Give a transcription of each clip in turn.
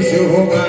Shubha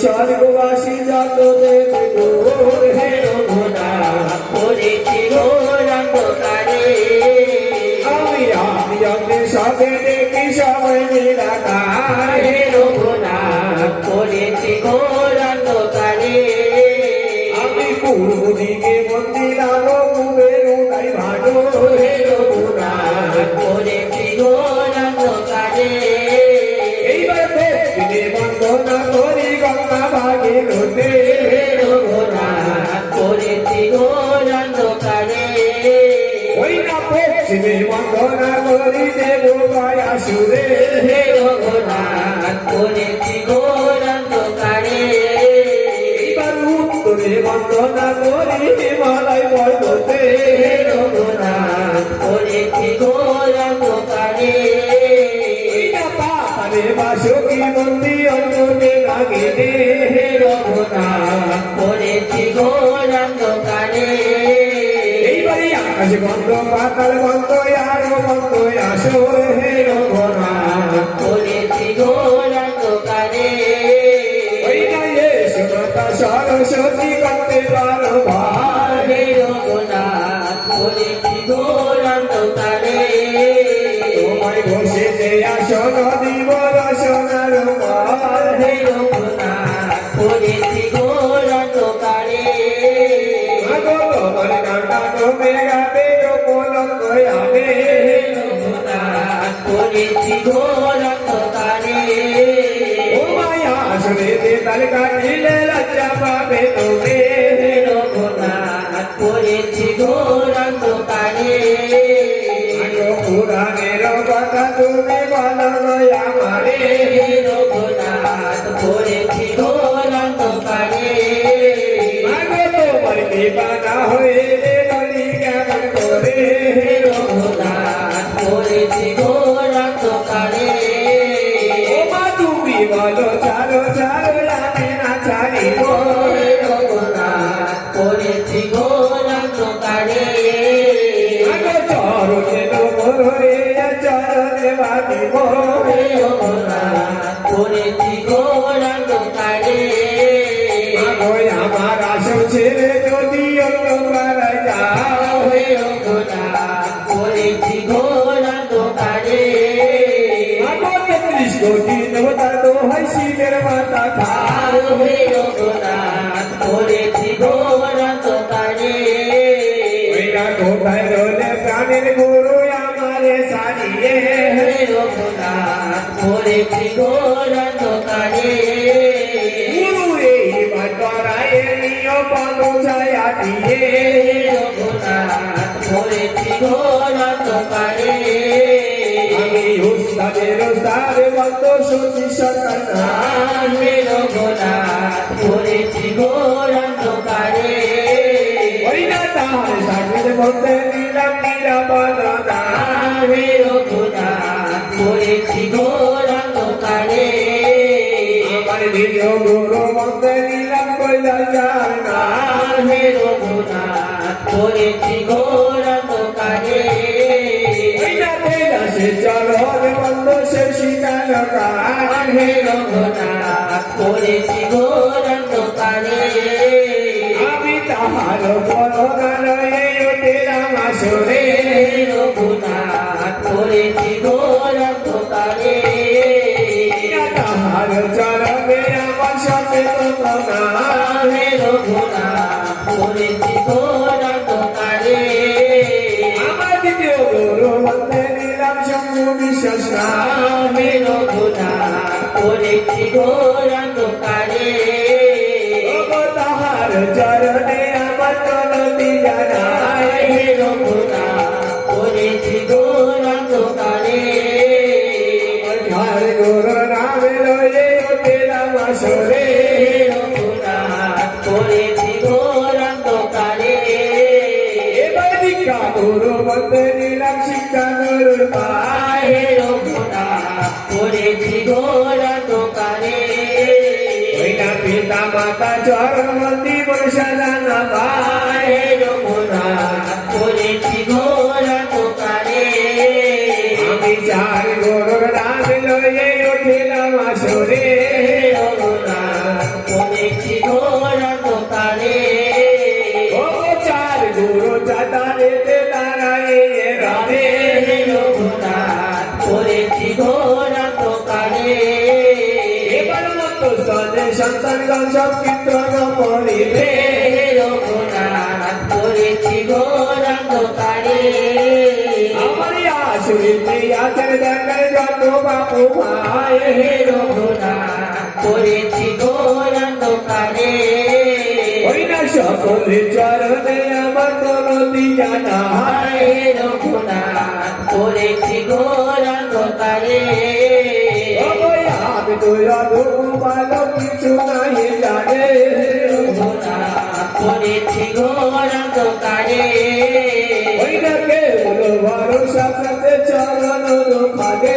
স্বর্গবাসী যত দেব গোর হে রঘুনাথ করেছি ঘোর অন্ধকারে আমি অগ্নি সবে দেখি সবাই নিরাকার হে রঘুনাথ করেছি ঘোর অন্ধকারে আমি পূর্ব দিকে মন্দির আলো কুবের তাই ভালো হে রঘুনাথ করেছি ঘোর অন্ধকারে এইবার বন্দনা করি গঙ্গা ভাগীরথী রঘুনাথ করেছি ঘোর অন্ধকারে ওই না পশ্চিমে বন্দনা করি দেব গয়াসুরে হে রঘুনাথ করেছি ঘোর অন্ধকারে এইবার উত্তরে বন্দনা করি হিমালয় পর্বতে হে রঘুনাথ করেছি ঘোর অন্ধকারে বাসুকি মন্দির অন্তরে লাগিনে হে রঘুনাথ করেছি ঘোর অন্ধকারে এইবারে আকাশ বন্ধ পাতাল বন্ধ আরো বন্ধ আসো হে রঘুনাথ করেছি ঘোর অন্ধকারে ওই না এসো মাতা সরস্বতী করতে পারো ভার হে রঘুনাথ করেছি ঘোর অন্ধকারে তোমায় বসেতে আসো নদীব সোনার মার হে রঘুনাথ করেছি ঘোর অন্ধকারে আগো তোমার কাটা তুমি গাবে কলঙ্ক আবে হে রঘুনাথ করেছি ঘোর অন্ধকারে ও মায়া শুনেতে তার কাটিলে লজ্জা পাবে তুমি হে রঘুনাথ করেছি ঘোর অন্ধকারে পুরাণের কথা তুমি বলো আমারে রঘুনাথ করেছি ঘোর অন্ধকারে আগে তোমার বিবানা হইলে বলি কেমন করে রঘুনাথ করেছি ঘোর অন্ধকারে ও মা তুমি বলো চালো চালো আমি না ছাড়িব রঘুনাথ করেছি ঘোর অন্ধকারে চরণে বাঁধিব করেছি ঘোর অন্ধকারে আমার আসল ছেড়ে যদি অন্ধকার যাও করেছি ঘোর অন্ধকারে 30 কোটি দেবতা দোহাই শিবের মাথা খাও রঘুনাথ করেছি ঘোর অন্ধকারে কোথায় রোলে প্রাণের গুরু আমারে সারিয়ে রঘুনাথ করেছি ঘোর অন্ধকারে গুরু এই বাটরায় নিয় পৌঁছায়া দিয়ে রঘুনাথ করেছি ঘোর অন্ধকারে আমি উস্তাদের উস্তাদ বন্ধ সতী সন্তান রঘুনাথ করেছি ঘোর অন্ধকারে ওই না তাহার সাগর বলতে নিলাম নিরাপদা হে রঘুনাথ করেছি ঘোর অন্ধকারে আমার নিজ গুরু বলতে নিলাম কইলা যায় না হে রঘুনাথ করেছি ঘোর অন্ধকারে ওই না সে চরণ বন্ধ সে শিকার হে রঘুনাথ করেছি ঘোর অন্ধকারে তাহার বলনালয়ে তেরাম আসরে রঘুনাথ করেছি ঘোর অন্ধকারে তাহার চরণে আমার সচেতনা হে রঘুনাথ করেছি ঘোর অন্ধকারে আমার দ্বিতীয় গুরু বলতে নিলাম শম্ভু বিশ্বাস হে রঘুনাথ করেছি ঘোর অন্ধকারে তাহার চরণে আমার প্রণতি জানাই হে রঘুনাথ করেছি ঘোর অন্ধকারে অন্ধকারে ঝাড় গুরু নাম লয়ে উঠিলাম আসরে রঘুনাথ করেছি ঘোর অন্ধকারে এবার দীক্ষা গুরু বলতে নিলাম শিক্ষা গুরু পায় রঘুনাথ করেছি ঘোর অন্ধকারে ওই না পিতা মাতা চরমন্দি বর্ষা জানা পায় রঘুনাথ করেছি ঘোর অন্ধকারে আমি চার গুরুর নাম লয়ে উঠিলাম আসরে রঘুনাথ করেছি ঘোর অন্ধকারে ও চার গুরু চাতারে দাঁড়ায় রাধে রঘুনাথ করেছি ঘোর অন্ধকারে এবার মতো স্তনে সন্তানগণ সব কীর্তন করিবে রঘুনাথ করেছি ঘোর অন্ধকারে আমার আসুরিতে আছেন দেখার যত বাপু ভাই রঘুনাথ করেছি ঘোর অন্ধকারে ওই না সকলে চরণে আমার প্রণতি জানায় রঘুনাথ করেছি ঘোর অন্ধকারে আমি তুই অধুম ভালো কিছু নাই জানে রঘুনাথ করেছি ঘোর অন্ধকারে ওই না কেবল ভরসা করতে চরণ দুখানে